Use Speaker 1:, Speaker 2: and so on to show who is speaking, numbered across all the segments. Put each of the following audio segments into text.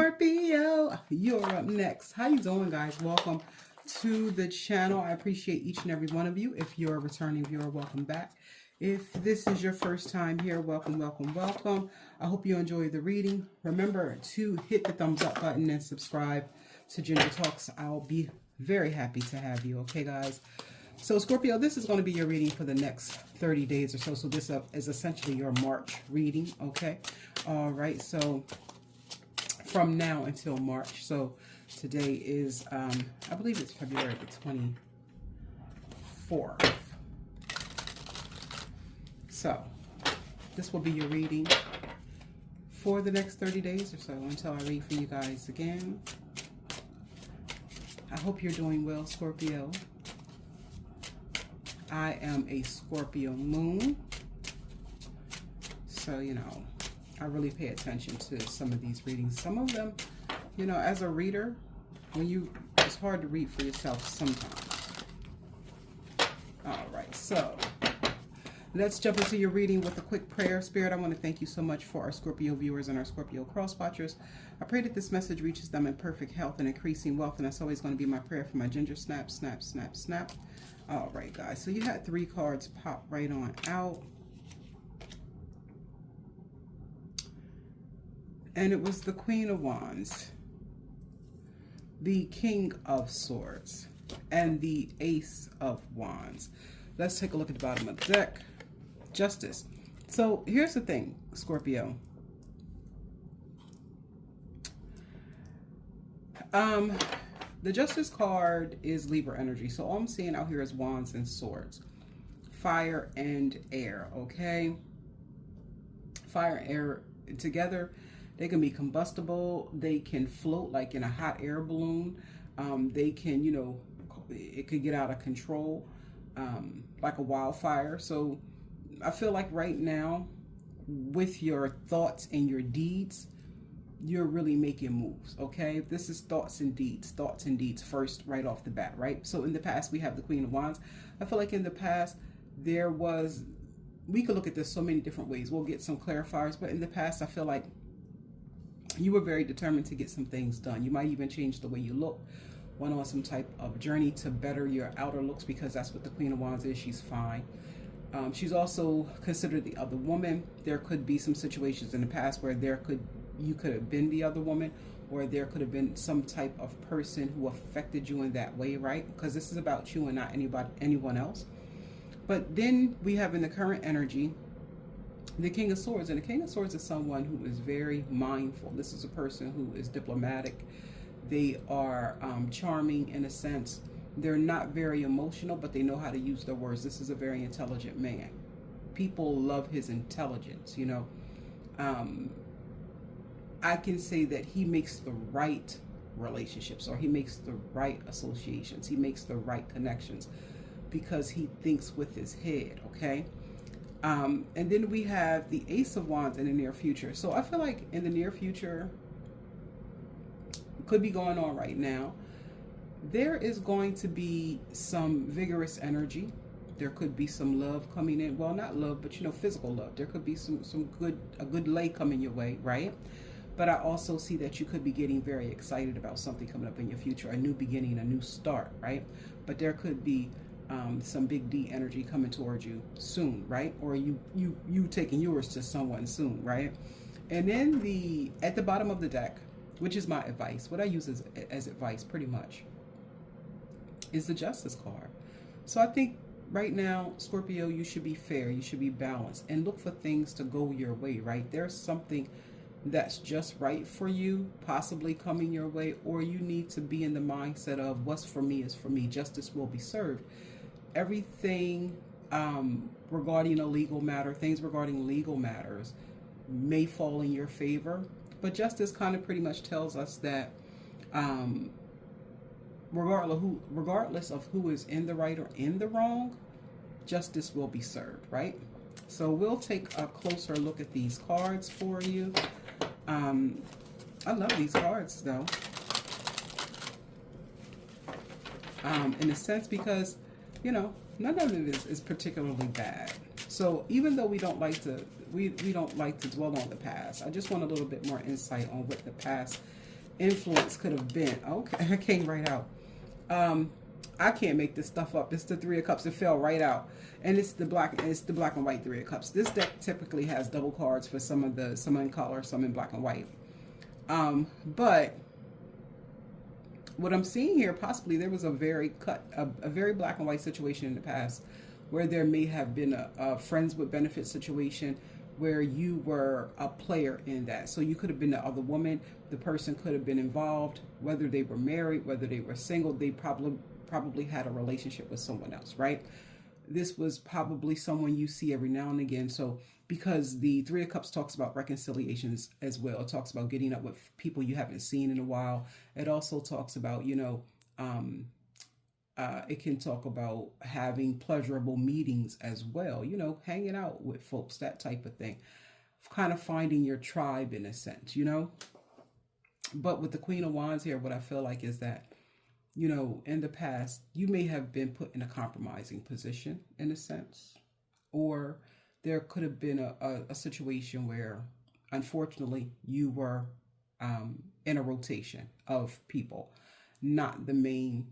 Speaker 1: Scorpio, you're up next. How you doing, guys? Welcome to the channel. I appreciate each and every one of you. If you're a returning viewer, welcome back. If this is your first time here, welcome, welcome, welcome. I hope you enjoy the reading. Remember to hit the thumbs up button and subscribe to Ginger Talks. I'll be very happy to have you. Okay, guys? So, Scorpio, this is going to be your reading for the next 30 days or so. So this is essentially your March reading, okay? All right, so from now until March. So today is, I believe it's February the 24th. So this will be your reading for the next 30 days or so until I read for you guys again. I hope you're doing well, Scorpio. I am a Scorpio moon. So, you know, I really pay attention to some of these readings. Some of them, you know, as a reader, it's hard to read for yourself sometimes. All right, so let's jump into your reading with a quick prayer. Spirit, I want to thank you so much for our Scorpio viewers and our Scorpio cross-watchers. I pray that this message reaches them in perfect health and increasing wealth, and that's always going to be my prayer for my Ginger. Snap, snap, snap, snap. All right, guys, so you had 3 cards pop right on out. And it was the Queen of Wands, the King of Swords, and the Ace of Wands. Let's take a look at the bottom of the deck. Justice. So here's the thing, Scorpio. The Justice card is Libra energy. So all I'm seeing out here is Wands and Swords. Fire and air, okay? Fire and air together. They can be combustible. They can float like in a hot air balloon. They can, you know, it could get out of control like a wildfire. So I feel like right now, with your thoughts and your deeds, you're really making moves, okay? This is thoughts and deeds first right off the bat, right? So in the past, we have the Queen of Wands. I feel like in the past, we could look at this so many different ways. We'll get some clarifiers, but in the past, I feel like you were very determined to get some things done. You might even change the way you look, went on some type of journey to better your outer looks, because that's what the Queen of Wands is. She's fine. She's also considered the other woman. There could be some situations in the past where you could have been the other woman, or there could have been some type of person who affected you in that way, right? Because this is about you and not anyone else. But then we have in the current energy, the King of Swords. And the King of Swords is someone who is very mindful. This is a person who is diplomatic. They are charming in a sense. They're not very emotional, but they know how to use their words. This is a very intelligent man. People love his intelligence, you know. I can say that he makes the right relationships, or he makes the right associations. He makes the right connections because he thinks with his head, okay? And then we have the Ace of Wands in the near future. So I feel like in the near future, could be going on right now, there is going to be some vigorous energy. There could be some love coming in. Well, not love, but, you know, physical love. There could be a good lay coming your way, right? But I also see that you could be getting very excited about something coming up in your future, a new beginning, a new start, right? But there could be some big D energy coming towards you soon, right? Or you taking yours to someone soon, right? And then at the bottom of the deck, which is my advice, what I use as advice pretty much, is the Justice card. So I think right now, Scorpio, you should be fair, you should be balanced, and look for things to go your way, right? There's something that's just right for you, possibly coming your way, or you need to be in the mindset of what's for me is for me. Justice will be served. Everything regarding a legal matter, things regarding legal matters may fall in your favor, but justice kind of pretty much tells us that regardless of who is in the right or in the wrong, justice will be served, right? So we'll take a closer look at these cards for you. I love these cards though, in a sense, because, you know, none of it is particularly bad. So even though we don't like to dwell on the past, I just want a little bit more insight on what the past influence could have been. Okay, I came right out. Um, I can't make this stuff up. It's the Three of Cups. It fell right out, and it's the black. It's the black and white Three of Cups. This deck typically has double cards for some in color, some in black and white. But what I'm seeing here, possibly there was a very black and white situation in the past, where there may have been a friends with benefits situation where you were a player in that. So you could have been the other woman. The person could have been involved, whether they were married, whether they were single. They probably had a relationship with someone else, right? This was probably someone you see every now and again. So because the Three of Cups talks about reconciliations as well, it talks about getting up with people you haven't seen in a while. It also talks about, it can talk about having pleasurable meetings as well, hanging out with folks, that type of thing. Kind of finding your tribe in a sense. But with the Queen of Wands here, what I feel like is that, in the past, you may have been put in a compromising position in a sense, or there could have been a situation where, unfortunately, you were in a rotation of people, not the main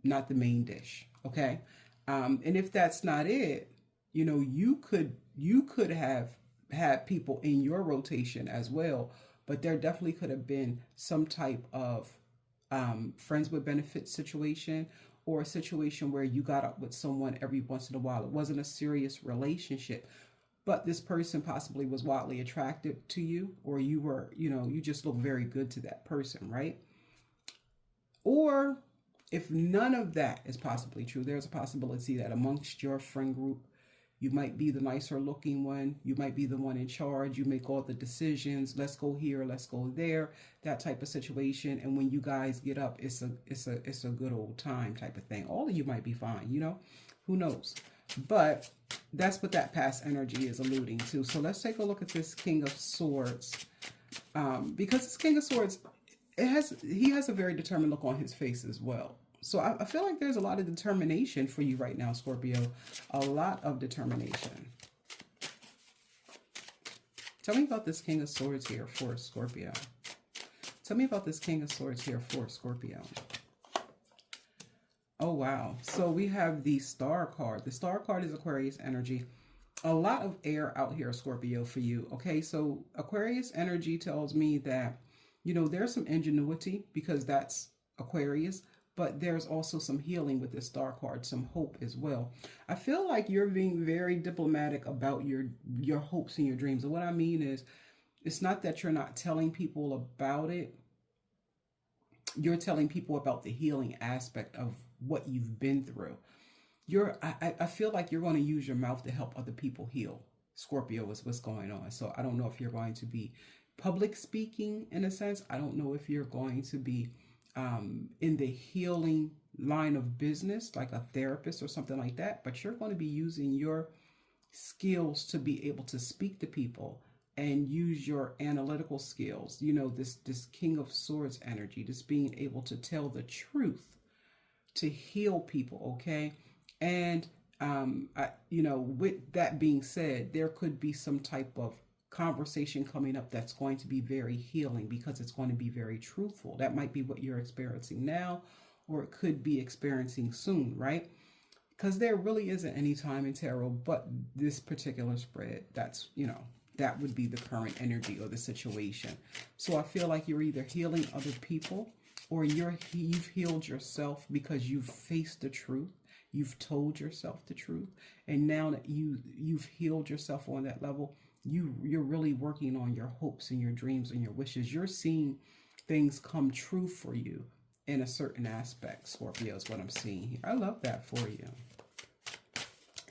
Speaker 1: dish. Okay. And if that's not it, you could have had people in your rotation as well, but there definitely could have been some type of friends with benefits situation, or a situation where you got up with someone every once in a while. It wasn't a serious relationship, but this person possibly was wildly attractive to you, or you were, you just look very good to that person, right? Or if none of that is possibly true, there's a possibility that amongst your friend group, you might be the nicer looking one. You might be the one in charge. You make all the decisions. Let's go here. Let's go there. That type of situation. And when you guys get up, it's a good old time type of thing. All of you might be fine. Who knows? But that's what that past energy is alluding to. So let's take a look at this King of Swords. Because this King of Swords, he has a very determined look on his face as well. So I feel like there's a lot of determination for you right now, Scorpio. A lot of determination. Tell me about this King of Swords here for Scorpio. Tell me about this King of Swords here for Scorpio. Oh, wow. So we have the Star card. The Star card is Aquarius energy. A lot of air out here, Scorpio, for you. Okay, so Aquarius energy tells me that, there's some ingenuity because that's Aquarius. But there's also some healing with the Star card, some hope as well. I feel like you're being very diplomatic about your hopes and your dreams. And what I mean is, it's not that you're not telling people about it. You're telling people about the healing aspect of what you've been through. I feel like you're going to use your mouth to help other people heal. Scorpio is what's going on. So I don't know if you're going to be public speaking in a sense. I don't know if you're going to be in the healing line of business, like a therapist or something like that, but you're going to be using your skills to be able to speak to people and use your analytical skills. This King of Swords energy, this being able to tell the truth, to heal people, okay? And with that being said, there could be some type of conversation coming up that's going to be very healing because it's going to be very truthful. That might be what you're experiencing now, or it could be experiencing soon, right? Because there really isn't any time in tarot but this particular spread. That's, that would be the current energy or the situation. So I feel like you're either healing other people, or you've healed yourself because you've faced the truth. You've told yourself the truth. And now that you've healed yourself on that level, you're really working on your hopes and your dreams and your wishes. You're seeing things come true for you in a certain aspect, Scorpio, is what I'm seeing here. I love that for you.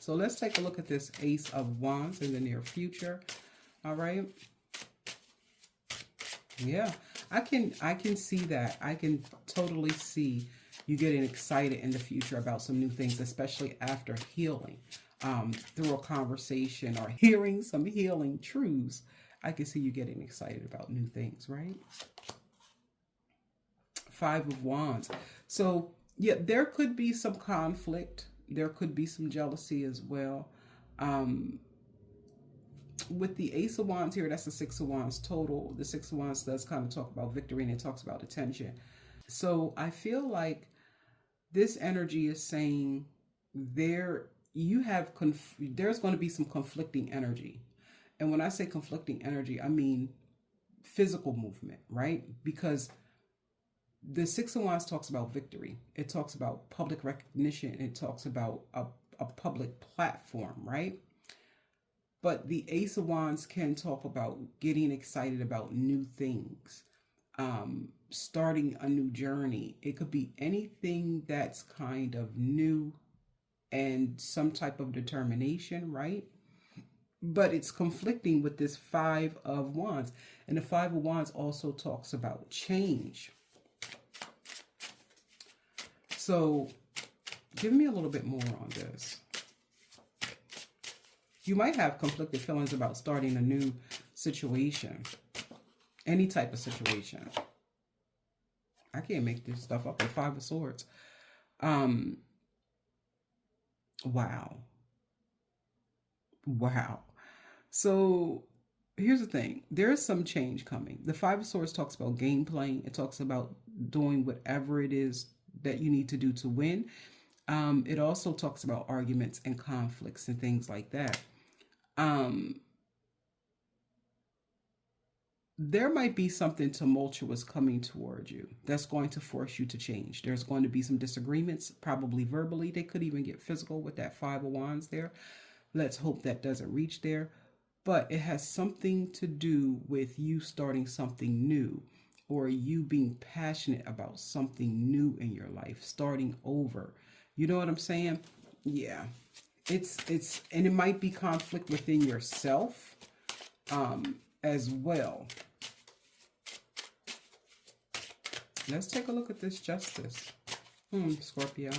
Speaker 1: So let's take a look at this Ace of Wands in the near future. All right. Yeah, I can see that. I can totally see you getting excited in the future about some new things, especially after healing. Through a conversation or hearing some healing truths, I can see you getting excited about new things, right? Five of Wands. So, yeah, there could be some conflict. There could be some jealousy as well. With the Ace of Wands here, that's the Six of Wands total. The Six of Wands does kind of talk about victory, and it talks about attention. So I feel like this energy is saying there you have there's going to be some conflicting energy. And when I say conflicting energy, I mean physical movement, right? Because the Six of Wands talks about victory. It talks about public recognition. It talks about a public platform, right? But the Ace of Wands can talk about getting excited about new things, starting a new journey. It could be anything that's kind of new and some type of determination, right? But it's conflicting with this Five of Wands. And the Five of Wands also talks about change. So give me a little bit more on this. You might have conflicted feelings about starting a new situation. Any type of situation. I can't make this stuff up. The Five of Swords. Wow. Wow. So here's the thing. There is some change coming. The Five of Swords talks about game playing. It talks about doing whatever it is that you need to do to win. It also talks about arguments and conflicts and things like that. There might be something tumultuous coming toward you that's going to force you to change. There's going to be some disagreements, probably verbally. They could even get physical with that Five of Wands there. Let's hope that doesn't reach there. But it has something to do with you starting something new, or you being passionate about something new in your life, starting over. You know what I'm saying? Yeah. It's and it might be conflict within yourself as well. Let's take a look at this Justice. Scorpio.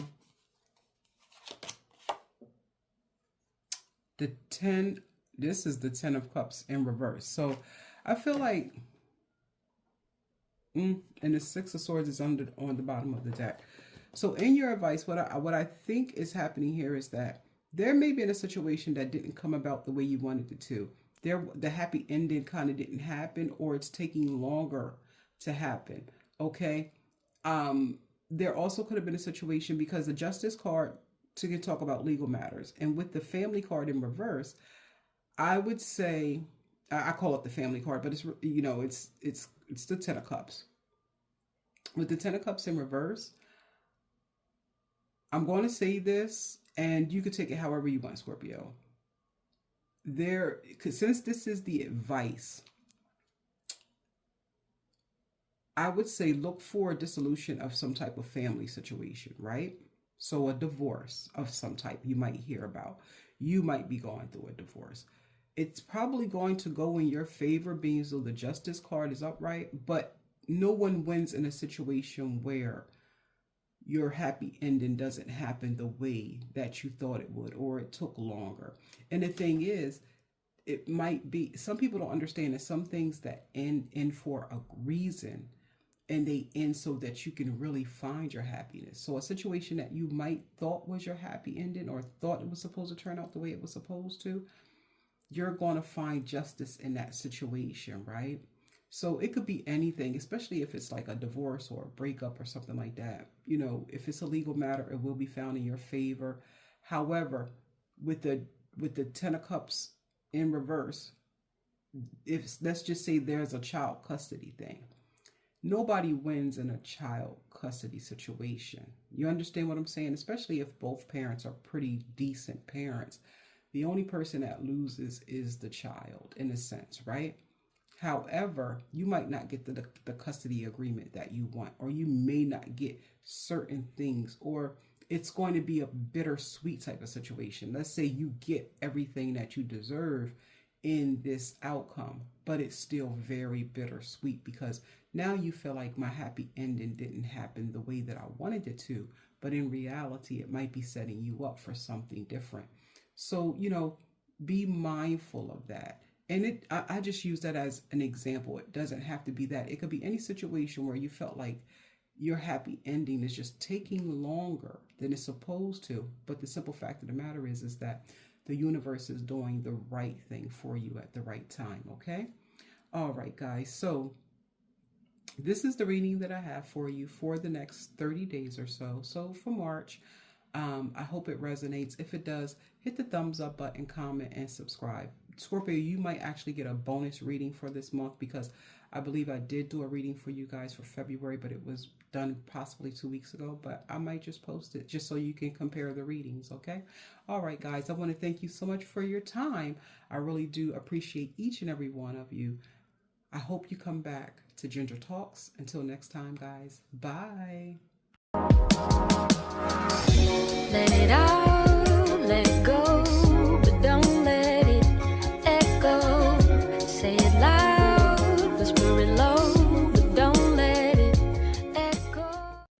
Speaker 1: The 10, this is the 10 of Cups in reverse. So I feel like, and the Six of Swords is on the bottom of the deck. So in your advice, what I think is happening here is that there may be in a situation that didn't come about the way you wanted it to. The happy ending kind of didn't happen, or it's taking longer to happen. Okay. There also could have been a situation because the Justice card to talk about legal matters, and with the Family card in reverse, I would say I call it the Family card, but it's it's the 10 of Cups. With the 10 of Cups in reverse, I'm going to say this, and you could take it however you want, Scorpio. Since this is the advice, I would say look for a dissolution of some type of family situation, right? So a divorce of some type you might hear about. You might be going through a divorce. It's probably going to go in your favor, being so the Justice card is upright, but no one wins in a situation where your happy ending doesn't happen the way that you thought it would, or it took longer. And the thing is, it might be, some people don't understand that some things that end for a reason, and they end so that you can really find your happiness. So a situation that you might thought was your happy ending, or thought it was supposed to turn out the way it was supposed to, you're going to find justice in that situation, right? So it could be anything, especially if it's like a divorce or a breakup or something like that. You know, if it's a legal matter, it will be found in your favor. However, with the 10 of Cups in reverse, if let's just say there's a child custody thing, nobody wins in a child custody situation. You understand what I'm saying? Especially if both parents are pretty decent parents. The only person that loses is the child, in a sense, right? However, you might not get the custody agreement that you want, or you may not get certain things, or it's going to be a bittersweet type of situation. Let's say you get everything that you deserve in this outcome, but it's still very bittersweet because now you feel like my happy ending didn't happen the way that I wanted it to, but in reality, it might be setting you up for something different. So, be mindful of that. And I just use that as an example. It doesn't have to be that. It could be any situation where you felt like your happy ending is just taking longer than it's supposed to. But the simple fact of the matter is that the universe is doing the right thing for you at the right time, okay? All right, guys. So this is the reading that I have for you for the next 30 days or so. So for March, I hope it resonates. If it does, hit the thumbs up button, comment, and subscribe. Scorpio, you might actually get a bonus reading for this month because I believe I did do a reading for you guys for February, but it was done possibly 2 weeks ago. But I might just post it just so you can compare the readings, okay? All right, guys, I want to thank you so much for your time. I really do appreciate each and every one of you. I hope you come back to Ginger Talks. Until next time, guys. Bye.
Speaker 2: Let it out.